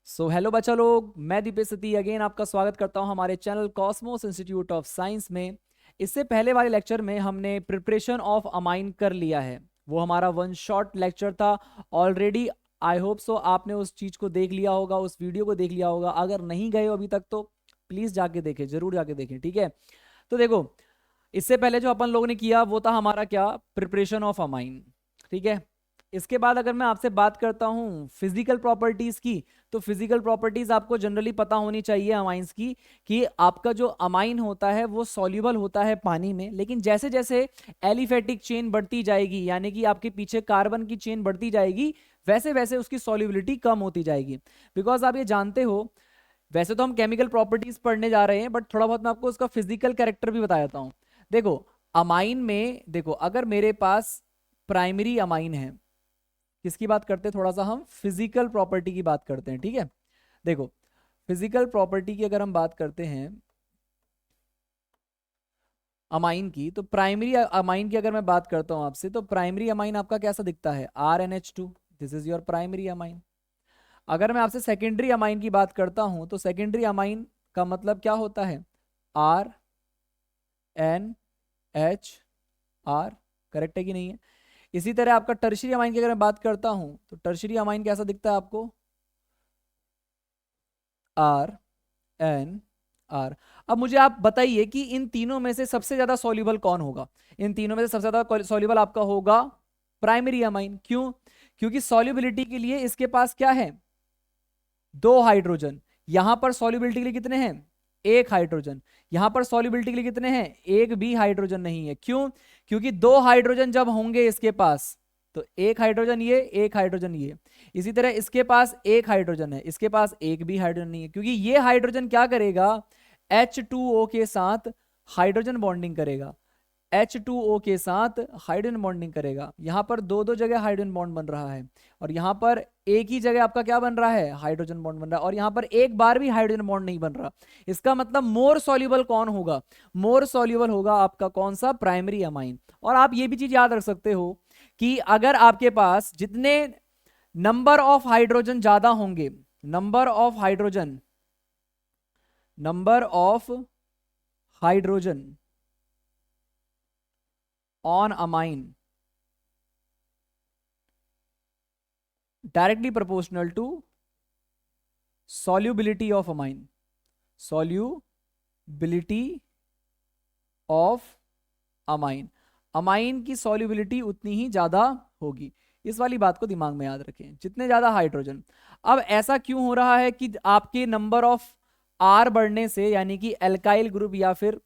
Hello बच्चा लोग, मैं दीपेश सती अगेन आपका स्वागत करता हूं हमारे channel Cosmos institute of science में। इससे पहले वाले लेक्चर में हमने प्रिपरेशन ऑफ अमाइन कर लिया है। वो हमारा वन शॉट लेक्चर था ऑलरेडी। आई होप सो आपने उस चीज़ को देख लिया होगा, उस वीडियो को देख लिया होगा। अगर नहीं गए हो अभी तक तो प्लीज़ जाके देखें, जरूर जाके देखें, ठीक है। तो देखो, इससे पहले जो अपन लोगों ने किया वो था हमारा क्या, प्रिपरेशन ऑफ अमाइन, ठीक है। इसके बाद अगर मैं आपसे बात करता हूँ फिजिकल प्रॉपर्टीज की, तो फिजिकल प्रॉपर्टीज आपको जनरली पता होनी चाहिए अमाइंस की, कि आपका जो अमाइन होता है वो सॉल्युबल होता है पानी में, लेकिन जैसे जैसे एलिफेटिक चेन बढ़ती जाएगी, यानी कि आपके पीछे कार्बन की चेन बढ़ती जाएगी, वैसे वैसे उसकी सॉल्युबिलिटी कम होती जाएगी। बिकॉज आप ये जानते हो, वैसे तो हम केमिकल प्रॉपर्टीज पढ़ने जा रहे हैं, बट थोड़ा बहुत मैं आपको उसका फिजिकल कैरेक्टर भी बता देता हूँ। देखो, अमाइन में देखो, अगर मेरे पास प्राइमरी अमाइन है, किसकी बात करते हैं, थोड़ा सा हम फिजिकल प्रॉपर्टी की बात करते हैं, ठीक है। देखो, फिजिकल प्रॉपर्टी की अगर हम बात करते हैं अमाइन की, तो प्राइमरी अमाइन की अगर मैं बात करता हूं आपसे, तो प्राइमरी अमाइन आपका कैसा दिखता है, RnH2, this is your primary amine. अगर मैं आपसे सेकेंडरी अमाइन की बात करता हूं, तो सेकेंडरी अमाइन का मतलब क्या होता है, RnHR, करेक्ट है कि नहीं है। इसी तरह आपका टर्शियरी अमाइन की अगर मैं बात करता हूं, तो टर्शियरी अमाइन कैसा दिखता है आपको, RnR। अब मुझे आप बताइए कि इन तीनों में से सबसे ज्यादा सॉल्युबल कौन होगा। इन तीनों में से सबसे ज्यादा सॉल्युबल आपका होगा प्राइमरी अमाइन। क्यों? क्योंकि सॉल्युबिलिटी के लिए इसके पास क्या है, 2 हाइड्रोजन। यहां पर सॉल्युबिलिटी के लिए कितने हैं, 1 हाइड्रोजन। यहां पर सॉल्युबिलिटी के लिए कितने हैं, एक भी हाइड्रोजन नहीं है। क्यों? क्योंकि 2 हाइड्रोजन जब होंगे इसके पास, तो 1 हाइड्रोजन ये, 1 हाइड्रोजन ये। इसी तरह इसके पास 1 हाइड्रोजन है, इसके पास एक भी हाइड्रोजन नहीं है, क्योंकि ये हाइड्रोजन क्या करेगा, H2O के साथ हाइड्रोजन बॉन्डिंग करेगा, H2O के साथ हाइड्रोजन बॉन्डिंग करेगा। यहां पर दो दो जगह हाइड्रोजन बॉन्ड बन रहा है, और यहां पर एक ही जगह आपका क्या बन रहा है, हाइड्रोजन बॉन्ड बन रहा है, और यहां पर एक बार भी हाइड्रोजन बॉन्ड नहीं बन रहा। इसका मतलब मोर सॉल्युबल कौन होगा, मोर सॉल्युबल होगा आपका कौन सा, प्राइमरी अमाइन। और आप ये भी चीज याद रख सकते हो कि अगर आपके पास जितने नंबर ऑफ हाइड्रोजन ज्यादा होंगे, number of hydrogen, number of hydrogen on amine directly proportional to solubility of amine, solubility of amine। Amine की सॉल्युबिलिटी उतनी ही ज्यादा होगी। इस वाली बात को दिमाग में याद रखें, जितने ज्यादा हाइड्रोजन। अब ऐसा क्यों हो रहा है कि आपके नंबर ऑफ आर बढ़ने से, यानी कि एल्काइल ग्रुप या फिर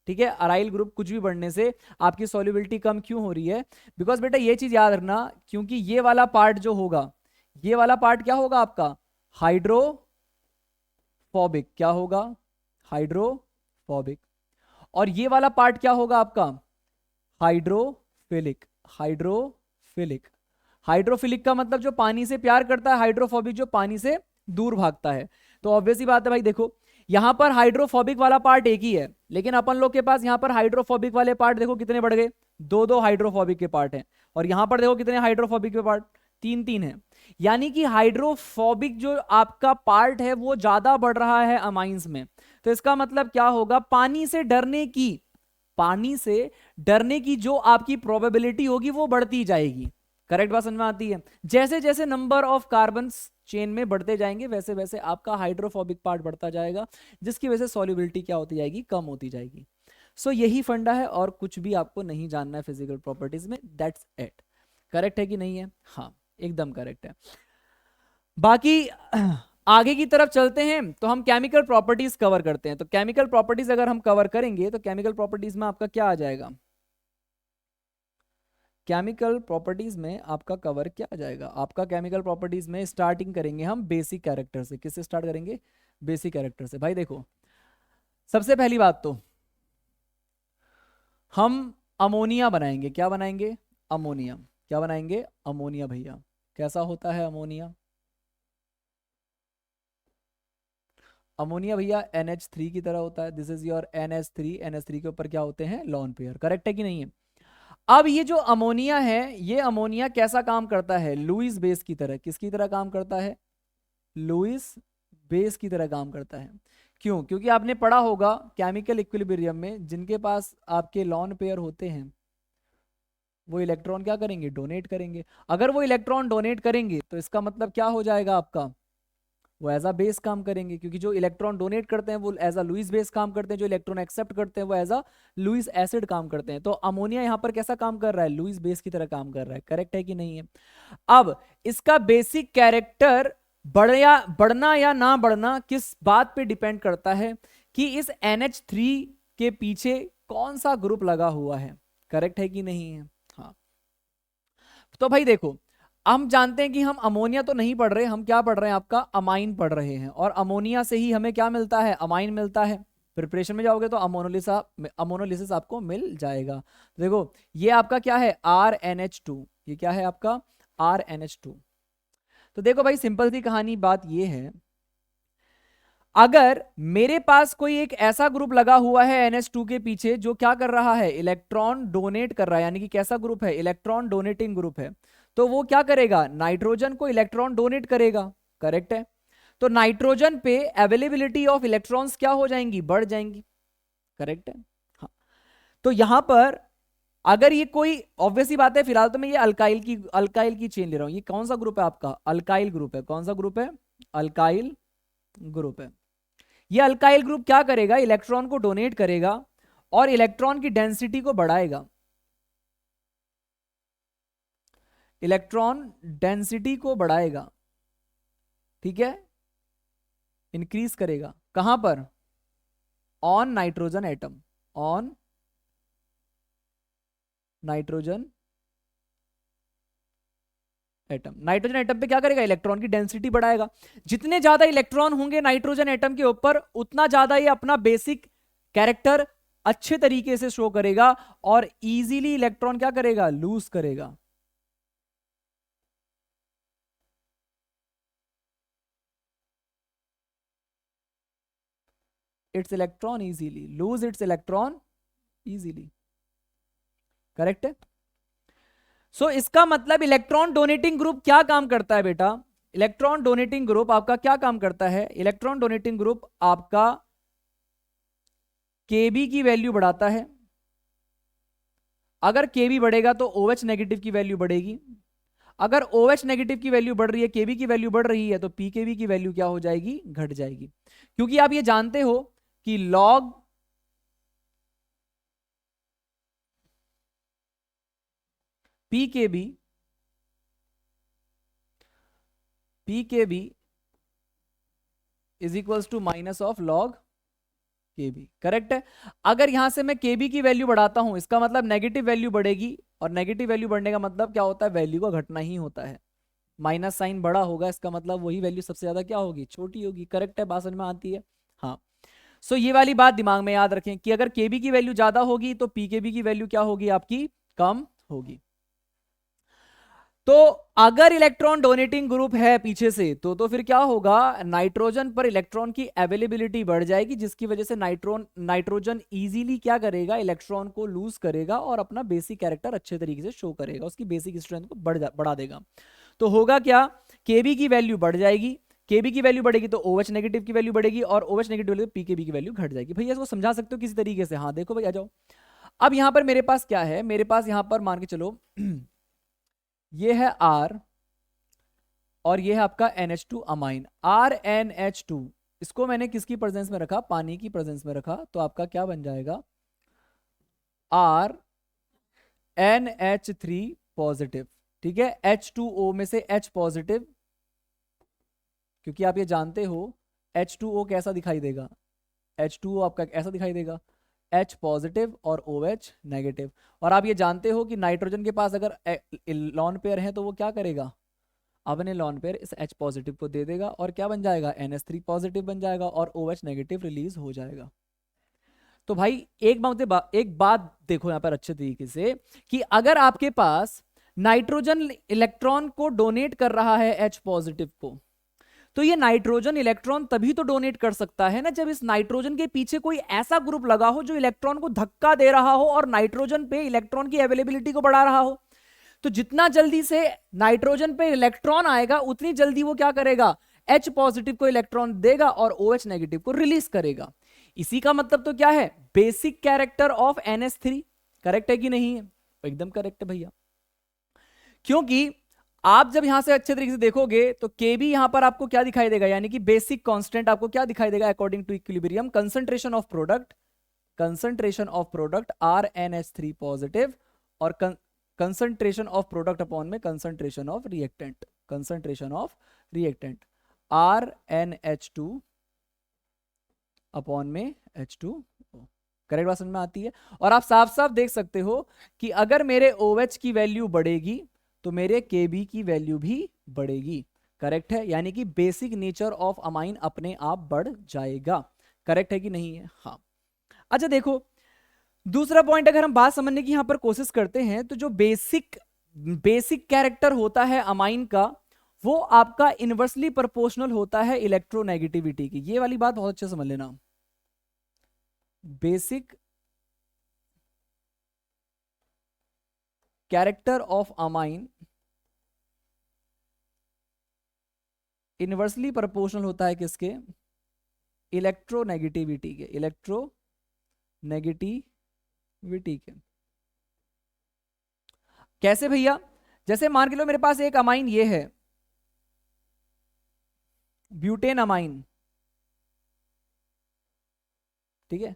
ठीक है अराइल ग्रुप कुछ भी बढ़ने से आपकी सॉल्युबिलिटी कम क्यों हो रही है। बिकॉज बेटा ये चीज याद रखना, क्योंकि ये वाला पार्ट जो होगा, ये वाला पार्ट क्या होगा आपका, हाइड्रोफोबिक। क्या होगा, हाइड्रोफोबिक। और ये वाला पार्ट क्या होगा आपका, हाइड्रोफिलिक। हाइड्रोफिलिक, हाइड्रोफिलिक का मतलब जो पानी से प्यार करता है, हाइड्रोफोबिक जो पानी से दूर भागता है। तो ऑब्वियस ही बात है भाई, देखो यहां पर हाइड्रोफोबिक वाला पार्ट एक ही है, लेकिन अपन लोग के पास यहां पर हाइड्रोफोबिक वाले पार्ट देखो कितने बढ़ गए, दो दो हाइड्रोफोबिक के पार्ट हैं। और यहां पर देखो कितने हाइड्रोफोबिक के पार्ट, तीन तीन है। यानी कि हाइड्रोफोबिक जो आपका पार्ट है वो ज्यादा बढ़ रहा है अमाइंस में। तो इसका मतलब क्या होगा, पानी से डरने की, पानी से डरने की जो आपकी प्रोबेबिलिटी होगी वो बढ़ती जाएगी। करेक्ट बात समझ में आती है। जैसे जैसे नंबर ऑफ कार्बन चेन में बढ़ते जाएंगे, वैसे वैसे आपका हाइड्रोफोबिक पार्ट बढ़ता जाएगा, जिसकी वजह से सॉल्युबिलिटी क्या होती जाएगी, कम होती जाएगी। सो यही फंडा है, और कुछ भी आपको नहीं जानना है फिजिकल प्रॉपर्टीज में, दैट्स इट। करेक्ट है कि नहीं है, हाँ एकदम करेक्ट है। बाकी आगे की तरफ चलते हैं, तो हम केमिकल प्रॉपर्टीज कवर करते हैं। तो केमिकल प्रॉपर्टीज अगर हम कवर करेंगे, तो केमिकल प्रॉपर्टीज में आपका क्या आ जाएगा, केमिकल प्रॉपर्टीज में आपका कवर क्या आ जाएगा, आपका केमिकल प्रॉपर्टीज में स्टार्टिंग करेंगे हम बेसिक कैरेक्टर से। किससे स्टार्ट करेंगे, बेसिक कैरेक्टर से। भाई देखो, सबसे पहली बात तो हम अमोनिया बनाएंगे। क्या बनाएंगे, अमोनिया। क्या बनाएंगे, अमोनिया। भैया कैसा होता है अमोनिया, अमोनिया भैया NH3 की तरह होता है। This is your NH3। NH3 के ऊपर क्या होते हैं, लॉन पेयर। करेक्ट है कि नहीं है। अब ये जो अमोनिया है, ये अमोनिया कैसा काम करता है, लुईस बेस की तरह। किसकी तरह काम करता है, लुईस बेस की तरह काम करता है। क्यों? क्योंकि आपने पढ़ा होगा केमिकल इक्विलिब्रियम में जिनके पास आपके लॉन पेयर होते हैं वो इलेक्ट्रॉन क्या करेंगे? डोनेट करेंगे। अगर वो इलेक्ट्रॉन डोनेट करेंगे तो इसका मतलब क्या हो जाएगा आपका? वो एज अ बेस काम करेंगे, क्योंकि जो इलेक्ट्रॉन डोनेट करते हैं वो एज अ लुईस बेस काम करते हैं, जो इलेक्ट्रॉन एक्सेप्ट करते हैं वो एज अ लुईस एसिड काम करते हैं। तो अमोनिया यहाँ पर कैसा काम कर रहा है? लुईस बेस की तरह काम कर रहा है। करेक्ट है कि नहीं है? अब इसका बेसिक कैरेक्टर बढ़ना या ना बढ़ना किस बात पे डिपेंड करता है कि इस NH3 के पीछे कौन सा ग्रुप लगा हुआ है। करेक्ट है कि नहीं है? हाँ, तो भाई देखो, हम जानते हैं कि हम अमोनिया तो नहीं पढ़ रहे, हम क्या पढ़ रहे हैं? आपका अमाइन पढ़ रहे हैं, और अमोनिया से ही हमें क्या मिलता है? अमाइन मिलता है। प्रिपरेशन में जाओगे तो अमोनोलिसिस आपको मिल जाएगा। देखो ये आपका क्या है? RNH2। ये क्या है आपका? RNH2। तो देखो भाई, सिंपल सी कहानी बात ये है, अगर मेरे पास कोई एक ऐसा ग्रुप लगा हुआ है NH2 के पीछे जो क्या कर रहा है? इलेक्ट्रॉन डोनेट कर रहा है, यानी कि कैसा ग्रुप है? इलेक्ट्रॉन डोनेटिंग ग्रुप है। तो वो क्या करेगा? नाइट्रोजन को इलेक्ट्रॉन डोनेट करेगा। करेक्ट है? तो नाइट्रोजन पे अवेलेबिलिटी ऑफ इलेक्ट्रॉन्स क्या हो जाएंगी? बढ़ जाएंगी। करेक्ट है? हाँ। तो यहां पर अगर ये कोई ऑब्वियसली बात है, फिलहाल तो मैं ये अल्काइल की चेन ले रहा हूं। ये कौन सा ग्रुप है आपका? अल्काइल ग्रुप है। कौन सा ग्रुप है? अल्काइल ग्रुप है। ये अल्काइल ग्रुप क्या करेगा? इलेक्ट्रॉन को डोनेट करेगा और इलेक्ट्रॉन की डेंसिटी को बढ़ाएगा। इलेक्ट्रॉन डेंसिटी को बढ़ाएगा, ठीक है, इंक्रीज करेगा। कहां पर? On nitrogen atom. On nitrogen atom. Nitrogen atom पे क्या करेगा? इलेक्ट्रॉन की डेंसिटी बढ़ाएगा। जितने ज्यादा इलेक्ट्रॉन होंगे नाइट्रोजन एटम के ऊपर, उतना ज्यादा ये अपना बेसिक कैरेक्टर अच्छे तरीके से शो करेगा और इजीली इलेक्ट्रॉन क्या करेगा? लूज करेगा। It's electron easily, lose its electron easily. Correct है? सो इसका मतलब इलेक्ट्रॉन डोनेटिंग ग्रुप क्या काम करता है बेटा? इलेक्ट्रॉन डोनेटिंग ग्रुप आपका क्या काम करता है? इलेक्ट्रॉन डोनेटिंग ग्रुप आपका Kb की वैल्यू बढ़ाता है। अगर Kb बढ़ेगा तो OH नेगेटिव की वैल्यू बढ़ेगी। अगर OH नेगेटिव की वैल्यू बढ़ रही है, Kb की वैल्यू बढ़ रही है, तो pKb की वैल्यू क्या हो जाएगी? घट जाएगी। क्योंकि आप ये जानते हो कि log pKb is equals to minus of log Kb। Correct है? अगर यहां से मैं Kb की वैल्यू बढ़ाता हूं, इसका मतलब नेगेटिव वैल्यू बढ़ेगी, और नेगेटिव वैल्यू बढ़ने का मतलब क्या होता है? वैल्यू का घटना ही होता है। माइनस साइन बड़ा होगा, इसका मतलब वही वैल्यू सबसे ज्यादा क्या होगी? छोटी होगी। करेक्ट है? बात समझ में आती है? हाँ। सो ये वाली बात दिमाग में याद रखें कि अगर Kb की वैल्यू ज्यादा होगी तो pKb की वैल्यू क्या होगी? आपकी कम होगी। तो अगर इलेक्ट्रॉन डोनेटिंग ग्रुप है पीछे से तो फिर क्या होगा? नाइट्रोजन पर इलेक्ट्रॉन की अवेलेबिलिटी बढ़ जाएगी, जिसकी वजह से नाइट्रोजन इजीली क्या करेगा? इलेक्ट्रॉन को लूज करेगा और अपना बेसिक कैरेक्टर अच्छे तरीके से शो करेगा, उसकी बेसिक स्ट्रेंथ को बढ़ा देगा। तो होगा क्या? Kb की वैल्यू बढ़ जाएगी। Kb की वैल्यू बढ़ेगी तो OH नेगेटिव की वैल्यू बढ़ेगी, और OH नेगेटिव वैल्यू pKb की वैल्यू घट जाएगी। भैया इसको समझा सकते हो किसी तरीके से? हाँ देखो भाई, आ जाओ। अब यहां पर मेरे पास क्या है? मेरे पास यहां पर मान के चलो ये है R और ये है आपका NH2 अमाइन। RNH2 इसको मैंने किसकी प्रेजेंस में रखा? पानी की प्रेजेंस में रखा, तो आपका क्या बन जाएगा? RNH3 positive. ठीक है? H2O में से H पॉजिटिव, क्योंकि आप ये जानते हो H2O कैसा दिखाई देगा? H2O आपका ऐसा दिखाई देगा, H पॉजिटिव और OH नेगेटिव। और आप ये जानते हो कि नाइट्रोजन के पास अगर लॉन पेयर है तो वो क्या करेगा? अपने लॉन पेयर इस H पॉजिटिव को दे देगा और क्या बन जाएगा? NH3 पॉजिटिव बन जाएगा और OH नेगेटिव रिलीज हो जाएगा। तो भाई एक बात देखो यहां पर अच्छे तरीके से कि अगर आपके पास नाइट्रोजन इलेक्ट्रॉन को डोनेट कर रहा है H पॉजिटिव को, तो ये नाइट्रोजन इलेक्ट्रॉन तभी तो डोनेट कर सकता है ना जब इस नाइट्रोजन के पीछे कोई ऐसा ग्रुप लगा हो जो इलेक्ट्रॉन को धक्का दे रहा हो और नाइट्रोजन पे इलेक्ट्रॉन की अवेलेबिलिटी को बढ़ा रहा हो। तो जितना जल्दी से नाइट्रोजन पे इलेक्ट्रॉन आएगा उतनी जल्दी वो क्या करेगा? H पॉजिटिव को इलेक्ट्रॉन देगा और OH नेगेटिव को रिलीज करेगा। इसी का मतलब तो क्या है, basic character of NH3। Correct है कि नहीं है? एकदम करेक्ट है भैया, क्योंकि आप जब यहां से अच्छे तरीके से देखोगे तो Kb यहां पर आपको क्या दिखाई देगा, यानी कि बेसिक कांस्टेंट आपको क्या दिखाई देगा according to equilibrium, concentration of product RNH3 positive और कंसंट्रेशन ऑफ प्रोडक्ट अपॉन में concentration of reactant RNH2 upon में H2O। करेक्ट बात समझ में आती है? और आप साफ साफ देख सकते हो कि अगर मेरे OH की वैल्यू बढ़ेगी तो मेरे Kb की वैल्यू भी बढ़ेगी। करेक्ट है, यानी कि बेसिक नेचर ऑफ अमाइन अपने आप बढ़ जाएगा। करेक्ट है कि नहीं है? हाँ। अच्छा देखो, दूसरा पॉइंट अगर हम बात समझने की यहां पर कोशिश करते हैं तो जो बेसिक कैरेक्टर होता है अमाइन का, वो आपका इनवर्सली प्रोपोर्शनल होता है इलेक्ट्रोनेगेटिविटी की। ये वाली बात बहुत अच्छे से समझ लेना। Basic character of amine inversely proportional होता है किसके, इलेक्ट्रोनेगेटिविटी के, इलेक्ट्रोनेगेटिविटी के। कैसे भैया? जैसे मान के लो मेरे पास एक अमाइन ये है, ब्यूटेन अमाइन, ठीक है,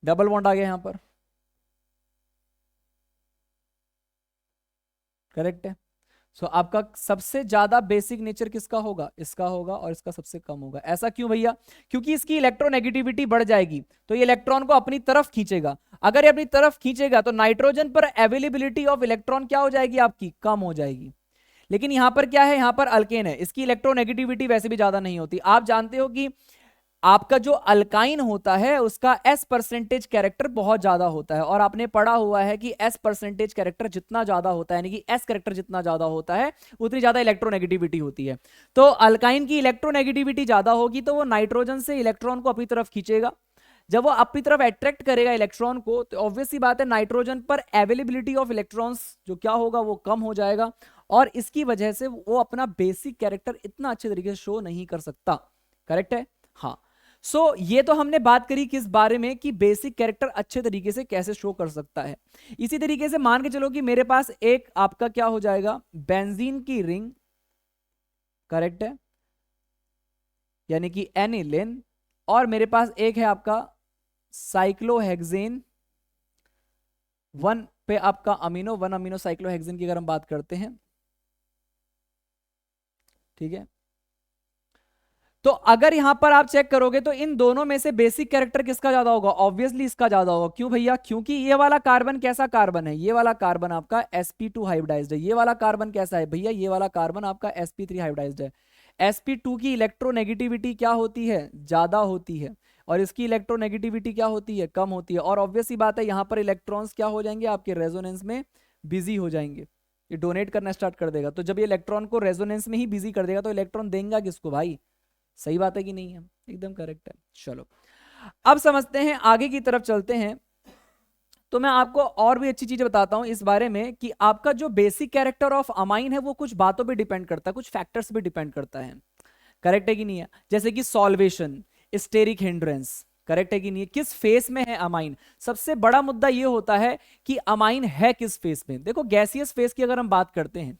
डबल बॉन्ड आ गया यहां पर। करेक्ट है। सो आपका सबसे ज्यादा बेसिक नेचर किसका होगा, इसका होगा, और इसका सबसे कम होगा। ऐसा क्यों भैया? क्योंकि इसकी इलेक्ट्रोनेगेटिविटी बढ़ जाएगी तो ये इलेक्ट्रॉन को अपनी तरफ खींचेगा। अगर ये अपनी तरफ खींचेगा तो नाइट्रोजन पर अवेलेबिलिटी ऑफ इलेक्ट्रॉन क्या हो जाएगी आपकी, कम हो जाएगी। लेकिन यहां पर क्या है, यहां पर अल्केन है, इसकी इलेक्ट्रोनेगेटिविटी वैसे भी ज्यादा नहीं होती। आप जानते हो कि आपका जो अल्काइन होता है उसका S परसेंटेज कैरेक्टर बहुत ज्यादा होता है, और आपने पढ़ा हुआ है कि S परसेंटेज कैरेक्टर जितना ज्यादा होता है, यानी कि S कैरेक्टर जितना ज्यादा होता है उतनी ज्यादा इलेक्ट्रोनेगेटिविटी होती है। तो अल्काइन की इलेक्ट्रोनेगेटिविटी ज्यादा होगी तो वो नाइट्रोजन से इलेक्ट्रॉन को अपनी तरफ खींचेगा। जब वो अपनी तरफ अट्रैक्ट करेगा इलेक्ट्रॉन को तो ऑब्वियस सी बात है नाइट्रोजन पर अवेलेबिलिटी ऑफ इलेक्ट्रॉन्स जो क्या होगा वो कम हो जाएगा, और इसकी वजह से वो अपना बेसिक कैरेक्टर इतना अच्छे तरीके से शो नहीं कर सकता। करेक्ट है? हाँ। ये तो हमने बात करी किस बारे में, कि बेसिक कैरेक्टर अच्छे तरीके से कैसे शो कर सकता है। इसी तरीके से मान के चलो कि मेरे पास एक आपका क्या हो जाएगा, बेंजीन की रिंग। करेक्ट है, यानी कि एनिलिन, और मेरे पास एक है आपका साइक्लोहेक्सेन, वन पे आपका अमीनो, वन अमीनो साइक्लोहेक्सेन की अगर हम बात करते हैं, ठीक है। तो अगर यहां पर आप चेक करोगे तो इन दोनों में से बेसिक कैरेक्टर किसका ज्यादा होगा, ऑब्वियसली इसका ज्यादा होगा। क्यों भैया? क्योंकि ये वाला कार्बन कैसा कार्बन है, ये वाला कार्बन आपका sp2 हाइब्रिडाइज्ड है। ये वाला कार्बन कैसा है भैया, ये वाला कार्बन आपका sp3 हाइब्रिडाइज्ड है। sp2 की इलेक्ट्रोनेगेटिविटी क्या होती है, ज्यादा होती है, और इसकी इलेक्ट्रोनेगेटिविटी क्या होती है, कम होती है। और ऑब्वियस सी बात है यहां पर इलेक्ट्रॉन्स क्या हो जाएंगे आपके रेजोनेंस में बिजी हो जाएंगे, ये डोनेट करना स्टार्ट कर देगा। तो जब ये इलेक्ट्रॉन को रेजोनेंस में ही बिजी कर देगा तो इलेक्ट्रॉन देगा किसको भाई? सही बात है कि नहीं है? एकदम करेक्ट है। चलो अब समझते हैं, आगे की तरफ चलते हैं। तो मैं आपको और भी अच्छी चीजें बताता हूं इस बारे में कि आपका जो बेसिक कैरेक्टर ऑफ अमाइन है वो कुछ बातों पे डिपेंड करता है, कुछ फैक्टर्स पे डिपेंड करता है। करेक्ट है कि नहीं है? जैसे कि सॉल्वेशन, स्टेरिक हिंड्रेंस। करेक्ट है कि नहीं है? किस फेस में है अमाइन, सबसे बड़ा मुद्दा ये होता है कि अमाइन है किस फेस में। देखो गैसियस फेस की अगर हम बात करते हैं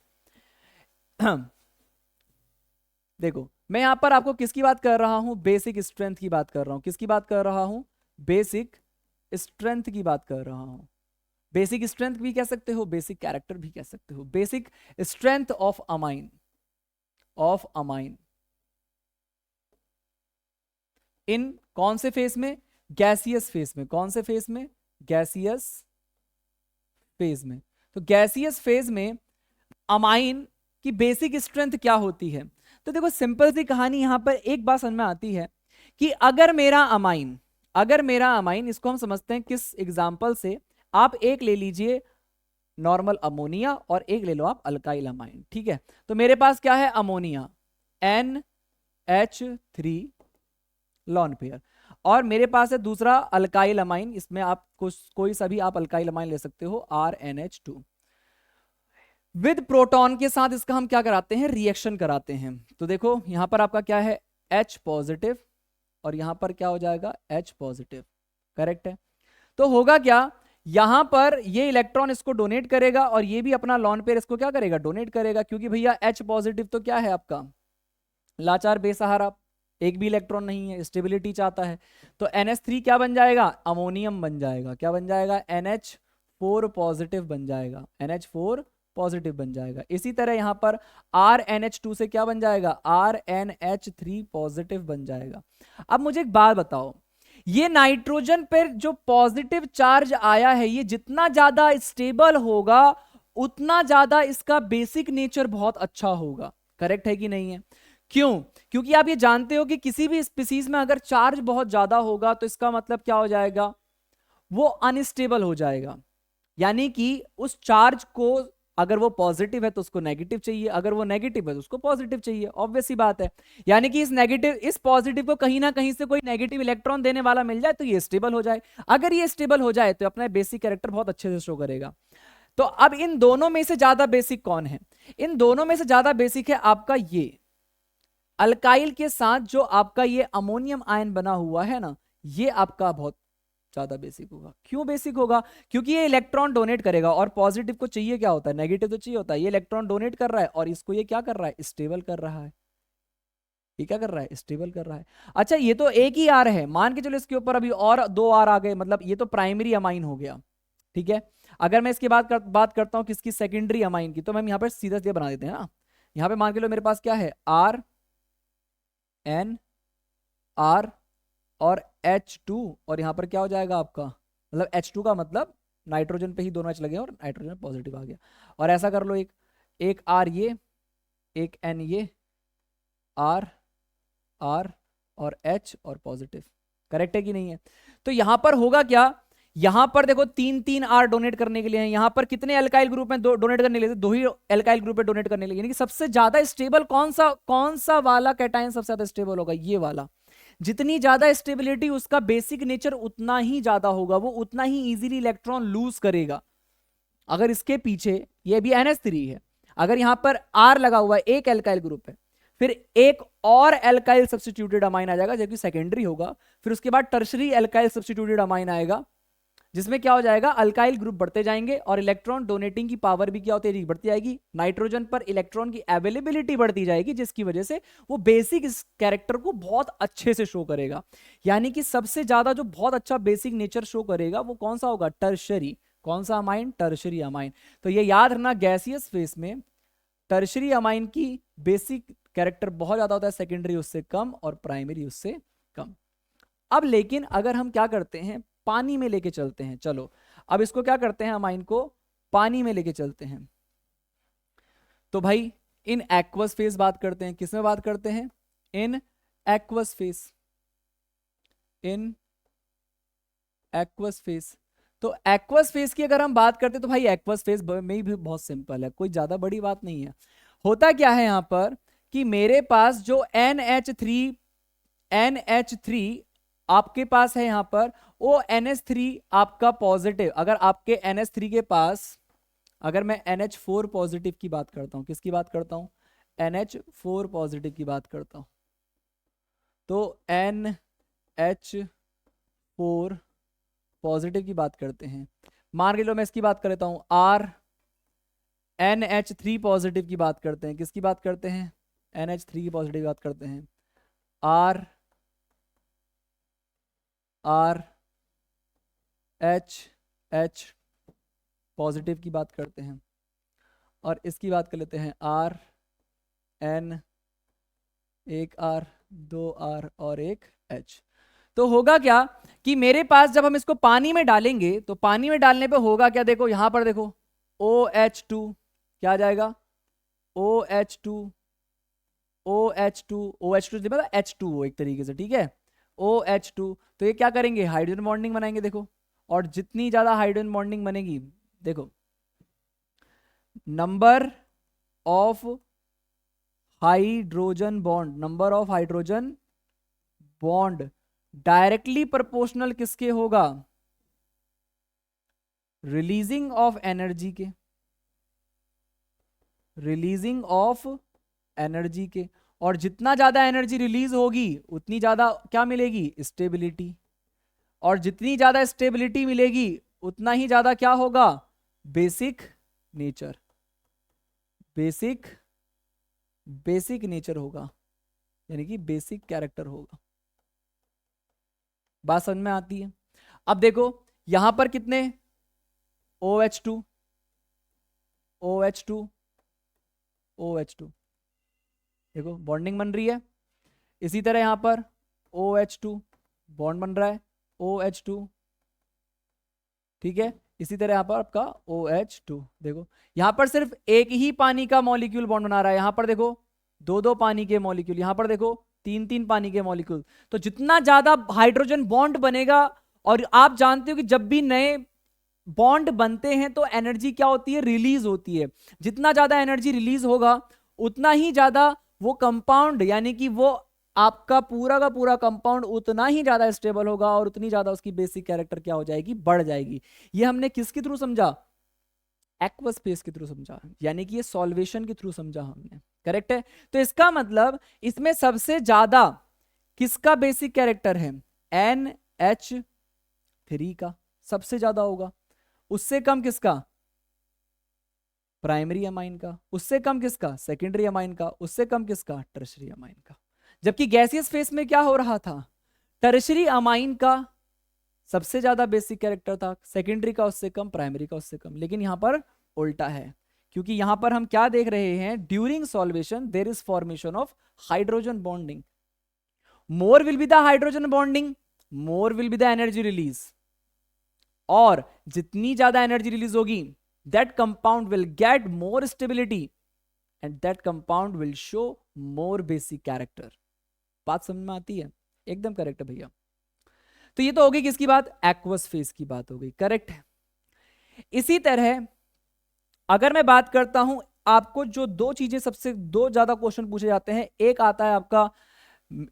देखो मैं यहां पर आपको किसकी बात कर रहा हूं, बेसिक स्ट्रेंथ की बात कर रहा हूं। किसकी बात कर रहा हूं? बेसिक स्ट्रेंथ की बात कर रहा हूं। बेसिक स्ट्रेंथ भी कह सकते हो, बेसिक कैरेक्टर भी कह सकते हो। बेसिक स्ट्रेंथ ऑफ अमाइन, इन कौन से फेस में? गैसियस फेस में। कौन से फेस में? गैसियस फेज में। तो गैसियस फेज में अमाइन की बेसिक स्ट्रेंथ क्या होती है? तो देखो सिंपल सी कहानी यहां पर एक बात समझ में आती है कि अगर मेरा अमाइन, इसको हम समझते हैं किस एग्जाम्पल से, आप एक ले लीजिए नॉर्मल अमोनिया और एक ले लो आप अल्काइल अमाइन। ठीक है, तो मेरे पास क्या है, अमोनिया NH3 लॉन पेयर, और मेरे पास है दूसरा अल्काइल अमाइन, इसमें आप कोई सा भी आप अल्काइल अमाइन ले सकते हो RNH2। विद प्रोटॉन के साथ इसका हम क्या कराते हैं, रिएक्शन कराते हैं। तो देखो यहां पर आपका क्या है, H पॉजिटिव, और यहां पर क्या हो जाएगा, H पॉजिटिव, करेक्ट है। तो होगा क्या, यहां पर ये इलेक्ट्रॉन इसको डोनेट करेगा और ये भी अपना लॉन पेयर इसको क्या करेगा, डोनेट करेगा, क्योंकि भैया H पॉजिटिव तो क्या है आपका, लाचार बेसहारा, एक भी इलेक्ट्रॉन नहीं है, स्टेबिलिटी चाहता है। तो NH3 क्या बन जाएगा, अमोनियम बन जाएगा, क्या बन जाएगा, NH4 पॉजिटिव बन जाएगा, NH4 पॉजिटिव बन जाएगा। इसी तरह यहां पर RNH2 से क्या बन जाएगा, RNH3 पॉजिटिव बन जाएगा। अब मुझे एक बात बताओ, ये नाइट्रोजन पर जो पॉजिटिव चार्ज आया है, ये जितना ज्यादा स्टेबल होगा उतना ज्यादा इसका बेसिक नेचर बहुत अच्छा होगा, करेक्ट है कि नहीं है? क्यों? क्योंकि आप ये जानते हो कि किसी भी स्पीसीज में अगर चार्ज बहुत ज्यादा होगा तो इसका मतलब क्या हो जाएगा, वो अनस्टेबल हो जाएगा। यानी कि उस चार्ज को, अगर वो पॉजिटिव है तो उसको नेगेटिव चाहिए, अगर वो नेगेटिव है तो उसको पॉजिटिव चाहिए, ऑब्वियस सी बात है। यानी कि इस पॉजिटिव को कहीं ना कहीं से कोई नेगेटिव इलेक्ट्रॉन देने वाला मिल जाए तो ये स्टेबल हो जाए। अगर ये स्टेबल हो जाए तो अपना बेसिक कैरेक्टर बहुत अच्छे से शो करेगा। तो अब इन दोनों में से ज्यादा बेसिक कौन है, इन दोनों में से ज्यादा बेसिक है आपका ये अल्काइल के साथ जो आपका ये अमोनियम आयन बना हुआ है ना, ये आपका बहुत ज्यादा बेसिक होगा। क्यों बेसिक होगा, क्योंकि ये इलेक्ट्रॉन डोनेट करेगा, और पॉजिटिव को चाहिए क्या होता है, नेगेटिव तो चाहिए होता है। ये इलेक्ट्रॉन डोनेट कर रहा है और इसको ये क्या कर रहा है, स्टेबल कर रहा है। ये क्या कर रहा है, स्टेबल कर रहा है। अच्छा ये तो एक ही आर है, मान के चलो इसके ऊपर अभी और 2 आर आ गए, मतलब ये तो प्राइमरी अमाइन हो गया, ठीक है। अगर मैं इसकी बात करता हूं किसकी, सेकेंडरी अमाइन की, तो मैं यहाँ पर सीधा सीधा बना देते हैं ना। यहाँ पे मान के लो मेरे पास क्या है, आर एन आर और H2, और यहां पर क्या हो जाएगा आपका, मतलब H2 का मतलब नाइट्रोजन पे ही दोनों H लगे और नाइट्रोजन पॉजिटिव आ गया। और ऐसा कर लो, एक R ये, एक N ये, R R और H और पॉजिटिव, करेक्ट है कि नहीं है? तो यहां पर होगा क्या, यहां पर देखो 3 R डोनेट करने के लिए हैं, यहां पर कितने एल्काइल ग्रुप में डोनेट करने के लिए, 2 ही एल्काइल ग्रुप में डोनेट करने के लिए। यानी कि सबसे ज्यादा स्टेबल कौन सा वाला कैटायन सबसे ज्यादा स्टेबल होगा, ये वाला। जितनी ज्यादा स्टेबिलिटी उसका बेसिक नेचर उतना ही ज्यादा होगा, वो उतना ही इजीली इलेक्ट्रॉन लूज करेगा। अगर इसके पीछे ये भी NH3 है, अगर यहां पर R लगा हुआ है, एक एल्काइल ग्रुप है, फिर एक और एल्काइल सब्स्टिट्यूटेड अमाइन आ जाएगा जो कि सेकेंडरी होगा, फिर उसके बाद टर्शरी एल्काइल सब्स्टिट्यूटेड अमाइन आएगा, जिसमें क्या हो जाएगा, अल्काइल ग्रुप बढ़ते जाएंगे और इलेक्ट्रॉन डोनेटिंग की पावर भी क्या होती है, बढ़ती जाएगी। नाइट्रोजन पर इलेक्ट्रॉन की अवेलेबिलिटी बढ़ती जाएगी, जिसकी वजह से वो बेसिक इस कैरेक्टर को बहुत अच्छे से शो करेगा। यानी कि सबसे ज्यादा जो बहुत अच्छा बेसिक नेचर शो करेगा वो कौन सा होगा, टर्शरी। कौन सा अमाइन, टर्शरी अमाइन। तो ये याद रखना, गैसियस फेस में टर्शरी अमाइन की बेसिक कैरेक्टर बहुत ज्यादा होता है, सेकेंडरी उससे कम और प्राइमरी उससे कम। अब लेकिन अगर हम क्या करते हैं, पानी में लेके चलते हैं, चलो अब इसको क्या करते हैं, अमाइन को पानी में लेके चलते हैं। तो भाई इन एक्वस फेस बात करते हैं, किसमें बात करते हैं, in aqueous face, in aqueous face. तो एक्वस फेस की अगर हम बात करते हैं तो भाई एक्वस फेस में भी बहुत सिंपल है, कोई ज्यादा बड़ी बात नहीं है। होता क्या है यहां पर कि मेरे पास जो NH3 आपके पास है, यहां पर वो NH3 आपका पॉजिटिव, अगर आपके NH3 के पास, अगर मैं NH4 पॉजिटिव की बात करता हूं, किसकी बात करता हूं, NH4 पॉजिटिव की बात करता हूं, तो NH4 पॉजिटिव की बात करते हैं। मान के लो मैं इसकी बात कर लेता हूं, NH3 पॉजिटिव की बात करते हैं, किसकी बात करते हैं, NH3 की पॉजिटिव की बात करते हैं, RH पॉजिटिव की बात करते हैं, और इसकी बात कर लेते हैं RN, एक R, 2 R और एक H। तो होगा क्या कि मेरे पास जब हम इसको पानी में डालेंगे तो पानी में डालने पे होगा क्या, देखो यहां पर देखो OH2 क्या आ जाएगा, OH2 मतलब H2O एक तरीके से, ठीक है, OH2। तो ये क्या करेंगे, हाइड्रोजन बॉन्डिंग बनाएंगे, देखो। और जितनी ज्यादा हाइड्रोजन बॉन्डिंग बनेगी, देखो number of hydrogen bond directly proportional किसके होगा, रिलीजिंग ऑफ एनर्जी के। रिलीजिंग ऑफ एनर्जी के, और जितना ज्यादा एनर्जी रिलीज होगी उतनी ज्यादा क्या मिलेगी, स्टेबिलिटी, और जितनी ज्यादा स्टेबिलिटी मिलेगी उतना ही ज्यादा क्या होगा, basic nature, basic basic nature होगा, यानी कि बेसिक कैरेक्टर होगा। बात समझ में आती है। अब देखो यहां पर कितने OH2 OH2 OH2, देखो बॉन्डिंग बन रही है। इसी तरह यहां पर OH2 बॉन्ड बन रहा है, OH2, ठीक है। इसी तरह यहां पर आपका OH2, देखो यहां पर सिर्फ एक ही पानी का मॉलिक्यूल बॉन्ड बना रहा है, यहां पर देखो दो दो पानी के मॉलिक्यूल, यहां पर देखो तीन तीन पानी के मॉलिक्यूल। तो जितना ज्यादा हाइड्रोजन बॉन्ड बनेगा, और आप जानते हो कि जब भी नए बॉन्ड बनते हैं तो एनर्जी क्या होती है, रिलीज होती है। जितना ज्यादा एनर्जी रिलीज होगा उतना ही ज्यादा वो कंपाउंड, यानी कि वो आपका पूरा का पूरा कंपाउंड उतना ही ज्यादा स्टेबल होगा, और उतनी ज्यादा उसकी बेसिक कैरेक्टर क्या हो जाएगी, बढ़ जाएगी। ये हमने किसके थ्रू समझा, एक्वस फेज के थ्रू समझा, यानी कि ये सॉल्वेशन के थ्रू समझा हमने, करेक्ट है। तो इसका मतलब इसमें सबसे ज्यादा किसका बेसिक कैरेक्टर है, NH3 का सबसे ज्यादा होगा, उससे कम किसका, प्राइमरी अमाइन का, उससे कम किसका, सेकेंडरी अमाइन का, उससे कम किसका, टर्शरी अमाइन का। जबकि गैसियस फेस में क्या हो रहा था, टर्शरी अमाइन का सबसे ज्यादा बेसिक कैरेक्टर था, सेकेंडरी का उससे कम, प्राइमरी का उससे कम। लेकिन यहां पर उल्टा है, क्योंकि यहां पर हम क्या देख रहे हैं, during solvation there is formation of hydrogen bonding, more will be the hydrogen bonding, more will be the energy release, और जितनी ज्यादा एनर्जी रिलीज होगी that compound will get more stability and that compound will show more basic character। बात समझ में आती है, एकदम करेक्ट है भैया। तो ये तो हो गई किसकी बात, एक्वस फेज की बात हो गई, करेक्ट है। इसी तरह अगर मैं बात करता हूं, आपको जो दो चीजें सबसे दो ज्यादा क्वेश्चन पूछे जाते हैं, एक आता है आपका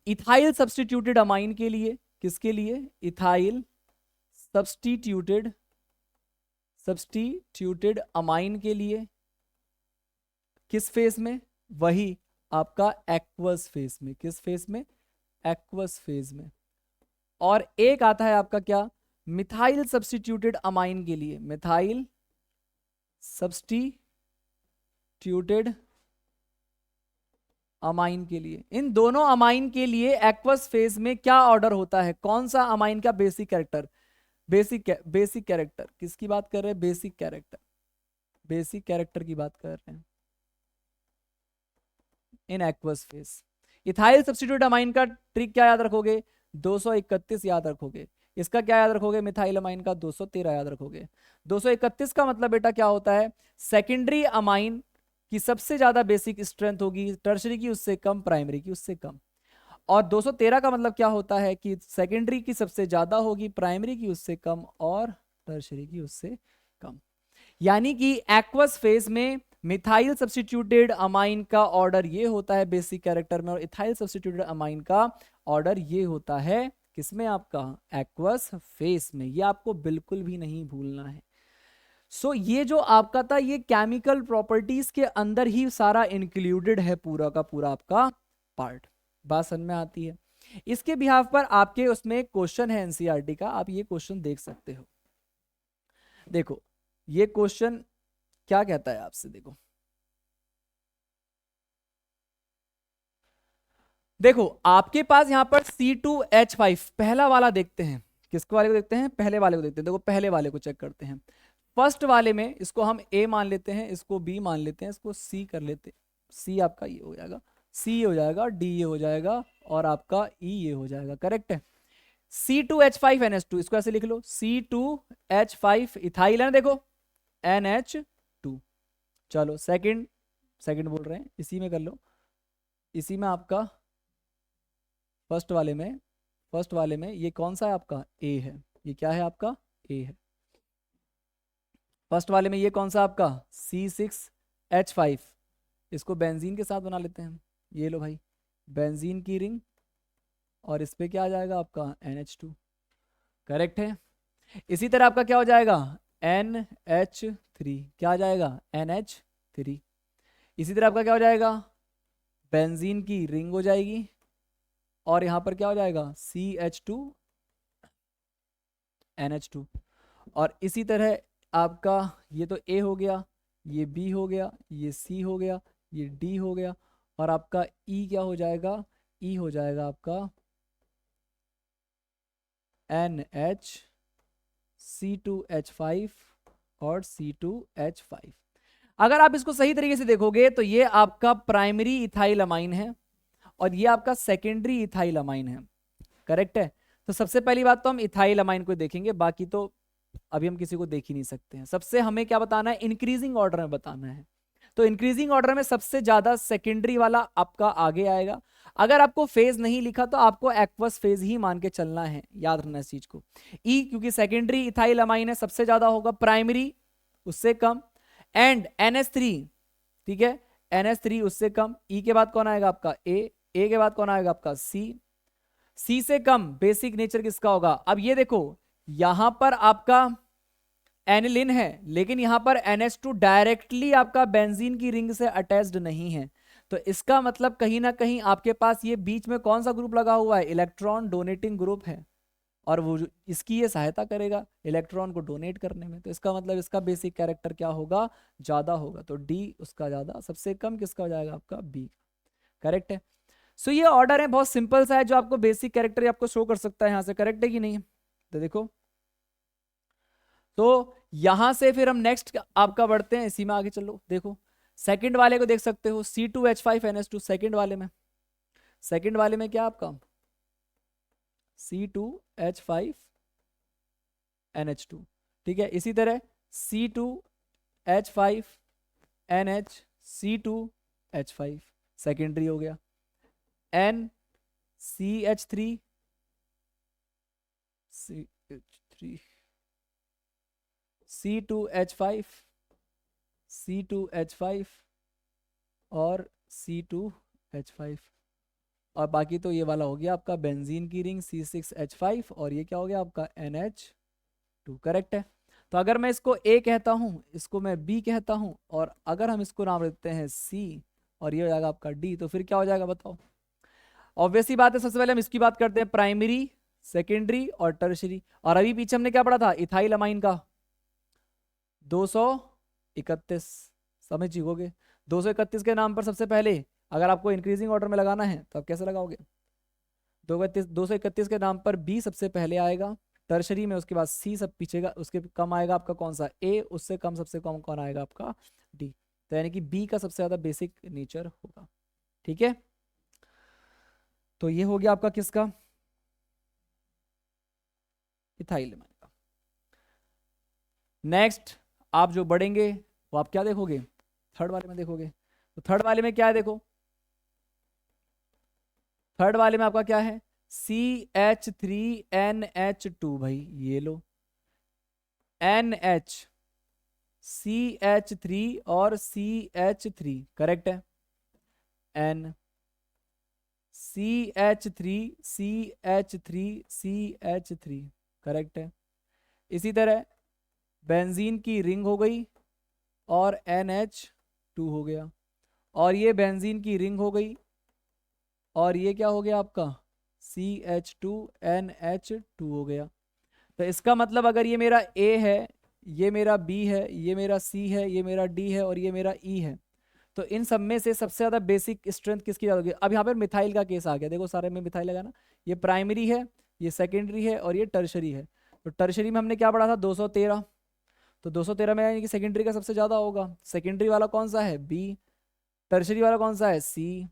इथाइल सब्स्टिट्यूटेड अमाइन के लिए, किसके लिए, इथाइल सब्स्टिट्यूटेड अमाइन के लिए, किस फेज में, वही आपका एक्वस फेज में, किस फेज में, एक्वस फेज में। और एक आता है आपका क्या, मिथाइल सब्स्टिट्यूटेड अमाइन के लिए, मिथाइल सब्स्टिट्यूटेड अमाइन के लिए। इन दोनों अमाइन के लिए एक्वस फेज में क्या ऑर्डर होता है, कौन सा अमाइन का बेसिक कैरेक्टर, बेसिक कैरेक्टर किसकी बात कर रहे हैं, बेसिक कैरेक्टर की बात कर रहे हैं in aqueous phase. Ethyl substitute amine का ट्रिक क्या याद रखोगे, 231 याद रखोगे। इसका क्या याद रखोगे, मिथाइल अमाइन का 213 याद रखोगे। 231 का मतलब बेटा क्या होता है, सेकेंडरी अमाइन की सबसे ज्यादा बेसिक स्ट्रेंथ होगी, टर्शरी की उससे कम, प्राइमरी की उससे कम। और 213 का मतलब क्या होता है कि सेकेंडरी की सबसे ज्यादा होगी, प्राइमरी की उससे कम, और टर्शरी की उससे कम। यानी कि एक्वस फेज में मिथाइल सब्स्टिट्यूटेड अमाइन का ऑर्डर ये होता है बेसिक कैरेक्टर में, और इथाइल सब्स्टिट्यूटेड अमाइन का ऑर्डर ये होता है किसमें, आपका एक्वस फेज में। ये आपको बिल्कुल भी नहीं भूलना है। सो ये जो आपका था, ये केमिकल प्रॉपर्टीज के अंदर ही सारा इंक्लूडेड है, पूरा का पूरा आपका पार्ट। बात समझ में आती है। इसके बिहाफ पर आपके उसमें एक क्वेश्चन है एनसीईआरटी का, आप ये क्वेश्चन देख सकते हो। देखो ये क्वेश्चन क्या कहता है आपसे, देखो आपके पास यहां पर C2H5 पहला वाला देखते हैं, किसको वाले को देखते हैं, पहले वाले को देखते हैं। देखो पहले वाले को चेक करते हैं। फर्स्ट वाले में इसको हम A मान लेते हैं, इसको B मान लेते हैं, इसको C कर लेते हैं। C आपका ये हो जाएगा, C ये हो जाएगा, D ये हो जाएगा, और आपका E ये हो जाएगा, करेक्ट है। C2H5NH2 इसको ऐसे लिख लो, C2H5 इथाइल है ना, देखो NH2। चलो सेकंड बोल रहे हैं, इसी में कर लो। इसी में आपका फर्स्ट वाले में ये कौन सा है आपका, A है। ये क्या है आपका, A है। फर्स्ट वाले में ये कौन सा आपका C6H5, इसको बेंजीन के साथ बना लेते हैं। ये लो भाई बेंजीन की रिंग, और इस पे क्या आ जाएगा आपका NH2, करेक्ट है। इसी तरह आपका क्या हो जाएगा NH3, क्या आ जाएगा NH3। इसी तरह आपका क्या हो जाएगा, बेंजीन की रिंग हो जाएगी, और यहां पर क्या हो जाएगा, CH2NH2। और इसी तरह आपका ये तो A हो गया, ये B हो गया, ये C हो गया, ये D हो गया, और आपका E क्या हो जाएगा, E हो जाएगा आपका NHC2H5 और C2H5। अगर आप इसको सही तरीके से देखोगे तो ये आपका प्राइमरी इथाइल अमाइन है और ये आपका सेकेंडरी इथाइल अमाइन है, करेक्ट है। तो सबसे पहली बात तो हम इथाइल अमाइन को देखेंगे, बाकी तो अभी हम किसी को देख ही नहीं सकते हैं। सबसे हमें क्या बताना है, इंक्रीजिंग ऑर्डर में बताना है। तो इंक्रीजिंग ऑर्डर में सबसे ज्यादा सेकेंडरी वाला आपका आगे आएगा। अगर आपको फेज नहीं लिखा तो आपको एक्वस फेज ही मान के चलना है, याद रखना इस चीज को। ई क्योंकि सेकेंडरी इथाइल अमाइन है, सबसे ज्यादा होगा, प्राइमरी उससे कम, एंड NH3, ठीक है, NH3 उससे कम। ई के बाद कौन आएगा आपका ए के बाद कौन आएगा आपका सी से कम बेसिक नेचर किसका होगा। अब ये देखो यहां पर आपका एनिलिन है, लेकिन यहां पर NH2 डायरेक्टली आपका बेंजीन की रिंग से अटैच्ड नहीं है। तो इसका मतलब कहीं ना कहीं आपके पास ये बीच में कौन सा ग्रुप लगा हुआ है, इलेक्ट्रॉन डोनेटिंग ग्रुप है, और वो इसकी ये सहायता करेगा इलेक्ट्रॉन को डोनेट करने में। तो इसका मतलब इसका बेसिक कैरेक्टर क्या होगा, ज्यादा होगा। तो डी उसका ज्यादा, सबसे कम किसका हो जाएगा आपका बी, करेक्ट है। सो ये ऑर्डर है, बहुत सिंपल सा है, जो आपको बेसिक कैरेक्टर आपको शो कर सकता है यहां से, करेक्ट है कि नहीं। तो देखो, तो यहां से फिर हम नेक्स्ट आपका बढ़ते हैं, इसी में आगे चलो। देखो सेकंड वाले को देख सकते हो, C2H5NH2 सेकंड वाले में, सेकंड वाले में क्या आपका C2H5NH2, ठीक है। इसी तरह C2H5NH, C2H5 सेकेंडरी हो गया, NCH3 CH3 C2H5 C2H5 और C2H5। और बाकी तो ये वाला हो गया आपका बेंजीन की रिंग C6H5, और ये क्या हो गया आपका NH2, करेक्ट है। तो अगर मैं इसको A कहता हूं, इसको मैं B कहता हूं, और अगर हम इसको नाम देते हैं C, और ये हो जाएगा आपका D, तो फिर क्या हो जाएगा बताओ। ऑब्वियस सी बात है, सबसे पहले हम इसकी बात करते हैं, प्राइमरी, सेकेंडरी और टर्शरी। और अभी पीछे हमने क्या पढ़ा था, इथाइल अमाइन का 231, समझ चुकोगे। 231 के नाम पर सबसे पहले अगर आपको इंक्रीजिंग ऑर्डर में लगाना है तो आप कैसे लगाओगे, 231 के नाम पर बी सबसे पहले आएगा, टर्शरी में उसके बाद सी सब पीछे, उसके कम आएगा आपका कौन सा ए, उससे कम सबसे कम कौन आएगा आपका डी। तो यानी कि बी का सबसे ज्यादा बेसिक नेचर होगा, ठीक है। तो ये हो गया आपका किसका, इथाइल अमाइन का। नेक्स्ट आप जो बढ़ेंगे वो आप क्या देखोगे, थर्ड वाले में देखोगे। तो थर्ड वाले में क्या है, देखो थर्ड वाले में आपका क्या है, CH3NH2, भाई ये लो, NH CH3 और CH3, करेक्ट है, N CH3 CH3 CH3, correct है। इसी तरह बेंजीन की रिंग हो गई और NH2 हो गया, और ये बेंजीन की रिंग हो गई, और ये क्या हो गया आपका CH2NH2 हो गया। तो इसका मतलब अगर ये मेरा A है, ये मेरा B है, ये मेरा C है, ये मेरा D है, और ये मेरा E है, तो इन सब में से सबसे ज्यादा बेसिक स्ट्रेंथ किसकी ज्यादा होगी। अब यहाँ पर मिथाइल का केस आ गया, देखो सारे में मिथाइल लगा ना, ये प्राइमरी है, ये सेकेंडरी है, और ये टर्शरी है। तो टर्शरी में हमने क्या पढ़ा था, 213। तो 213 में यानी कि सेकेंडरी का सबसे ज्यादा होगा। सेकेंडरी वाला कौन सा है, B। टर्शरी वाला कौन सा है, C।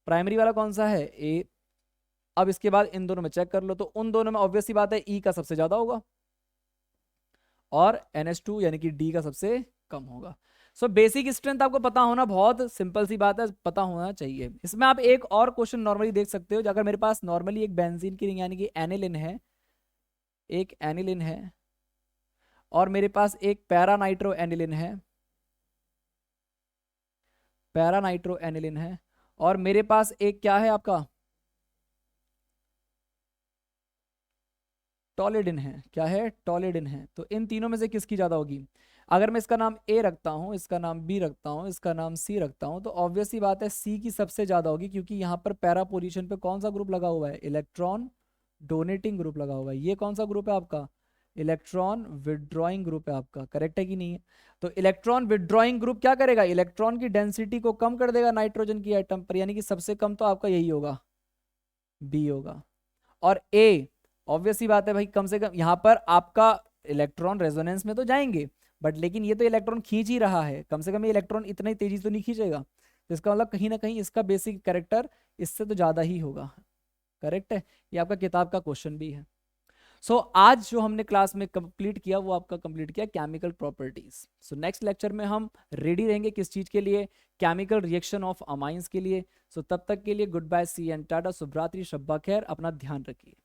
प्राइमरी वाला कौन सा है, A। अब इसके बाद इन दोनों में चेक कर लो, तो उन दोनों में ऑब्वियस सी बात है E का सबसे ज्यादा होगा, और NH2 यानी कि D का सबसे कम होगा। सो बेसिक स्ट्रेंथ आपको पता होना बहुत सिंपल सी बात है, पता होना चाहिए। इसमें आप एक और क्वेश्चन नॉर्मली देख सकते हो, अगर मेरे पास नॉर्मली एक बेंजीन की रिंग यानी कि एनिलिन है, एक एनिलिन है, और मेरे पास एक पैरा नाइट्रो एनिलिन है, पैरा नाइट्रो एनिलिन है, और मेरे पास एक क्या है आपका टॉलिडिन है, क्या है टॉलिडिन है। तो इन तीनों में से किसकी ज्यादा होगी। अगर मैं इसका नाम ए रखता हूँ, इसका नाम बी रखता हूँ, इसका नाम सी रखता हूँ, तो ऑब्वियस सी बात है सी की सबसे ज्यादा होगी, क्योंकि यहाँ पर पैरा पोजीशन पे कौन सा ग्रुप लगा हुआ है, इलेक्ट्रॉन डोनेटिंग ग्रुप लगा हुआ है। ये कौन सा ग्रुप है आपका, इलेक्ट्रॉन विदड्रॉइंग ग्रुप है आपका, करेक्ट है कि नहीं है। तो इलेक्ट्रॉन विदड्रॉइंग ग्रुप क्या करेगा, इलेक्ट्रॉन की डेंसिटी को कम कर देगा नाइट्रोजन की एटम पर, यानी कि सबसे कम तो आपका यही होगा, बी होगा। और ए, ऑब्वियस सी बात है भाई, कम से कम यहाँ पर आपका इलेक्ट्रॉन रेजोनेंस में तो जाएंगे, बट लेकिन ये तो इलेक्ट्रॉन खींच ही रहा है, कम से कम ये इलेक्ट्रॉन इतना ही तेजी तो नहीं खींचेगा, तो इसका मतलब कहीं ना कहीं इसका बेसिक कैरेक्टर इससे तो ज्यादा ही होगा। करेक्ट है, ये आपका किताब का क्वेश्चन भी है। सो आज जो हमने क्लास में कंप्लीट किया वो आपका कंप्लीट किया chemical properties. So next lecture में हम रेडी रहेंगे किस चीज के लिए, केमिकल रिएक्शन ऑफ अमाइंस के लिए। सो तब तक के लिए goodbye, see and ta-ta, शुभ रात्रि, शब्बा खैर, अपना ध्यान रखिए।